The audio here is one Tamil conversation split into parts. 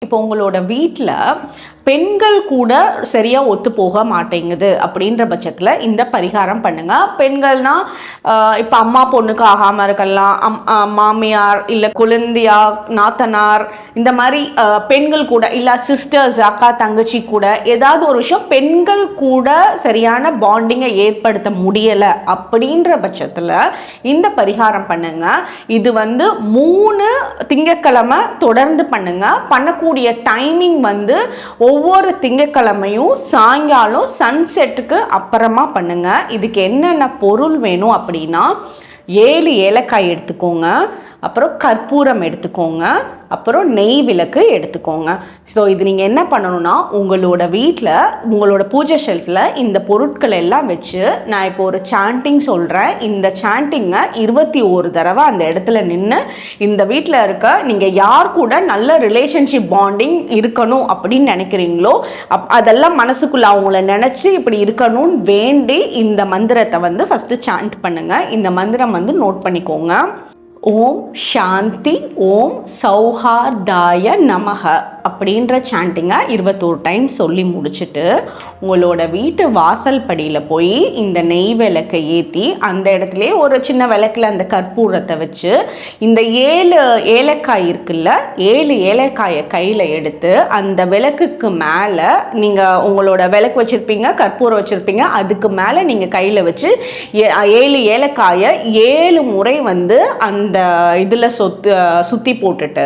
இப்போ உங்களோட வீட்டில் பெண்கள் கூட சரியாக ஒத்து போக மாட்டேங்குது அப்படின்ற பட்சத்தில் இந்த பரிகாரம் பண்ணுங்கள். பெண்கள்னால் இப்போ அம்மா பொண்ணுக்கு ஆகாமல் இருக்கலாம், மாமியார் இல்லை குழந்தையார் நாத்தனார் இந்த மாதிரி பெண்கள் கூட இல்லை சிஸ்டர்ஸ் அக்கா தங்கச்சி கூட ஏதாவது ஒரு விஷயம் பெண்கள் கூட சரியான பாண்டிங்கை ஏற்படுத்த முடியலை அப்படின்ற பட்சத்தில் இந்த பரிகாரம் பண்ணுங்கள். இது 3 திங்கட்கிழமை தொடர்ந்து பண்ணுங்கள். பண்ணக்கூடிய டைமிங் ஒவ்வொரு திங்கட்கிழமையும் சாயங்காலம் சன்செட்டுக்கு அப்புறமா பண்ணுங்க. இதுக்கு என்னென்ன பொருள் வேணும் அப்படின்னா 7 ஏலக்காய் எடுத்துக்கோங்க, அப்புறம் கற்பூரம் எடுத்துக்கோங்க, அப்புறம் நெய் விளக்கு எடுத்துக்கோங்க. ஸோ இது நீங்கள் என்ன பண்ணணும்னா உங்களோட வீட்டில் உங்களோட பூஜை ஷெல்ஃபில் இந்த பொருட்கள் எல்லாம் வச்சு நான் இப்போ ஒரு சாண்டிங் சொல்கிறேன். இந்த சாண்டிங்கை 21 தடவை அந்த இடத்துல நின்று இந்த வீட்டில் இருக்க நீங்கள் யார் கூட நல்ல ரிலேஷன்ஷிப் பாண்டிங் இருக்கணும் அப்படின்னு நினைக்கிறீங்களோ அதெல்லாம் மனசுக்குள்ளே அவங்கள நினச்சி இப்படி இருக்கணும்னு வேண்டி இந்த மந்திரத்தை ஃபஸ்ட்டு சாண்ட் பண்ணுங்கள். இந்த மந்திரம் நோட் பண்ணிக்கோங்க. ஓம் சாந்தி ஓம் சௌஹார்தாய நமக அப்படின்ற சாண்டிங்கை 21 டைம் சொல்லி முடிச்சுட்டு உங்களோட வீட்டு வாசல் படியில் போய் இந்த நெய் விளக்கை ஏற்றி அந்த இடத்துலையே ஒரு சின்ன விளக்கில் அந்த கற்பூரத்தை வச்சு இந்த 7 ஏலக்காய் இருக்குல்ல 7 ஏலக்காயை கையில் எடுத்து அந்த விளக்குக்கு மேலே நீங்கள் உங்களோட விளக்கு வச்சுருப்பீங்க, கற்பூரம் வச்சுருப்பீங்க, அதுக்கு மேலே நீங்கள் கையில் வச்சு 7 ஏலக்காயை 7 முறை அந்த இதில் சுற்றி போட்டுட்டு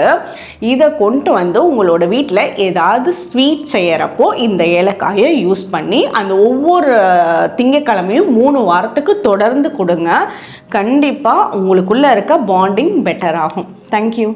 இதை கொண்டு உங்களோட வீட்டில் ஏதாவது ஸ்வீட் செய்யறப்போ இந்த ஏலக்காயை யூஸ் பண்ணி அந்த ஒவ்வொரு திங்கட்கிழமையும் 3 வாரத்துக்கு தொடர்ந்து கொடுங்க. கண்டிப்பாக உங்களுக்குள்ள இருக்க பாண்டிங் பெட்டர் ஆகும். தேங்க்யூ.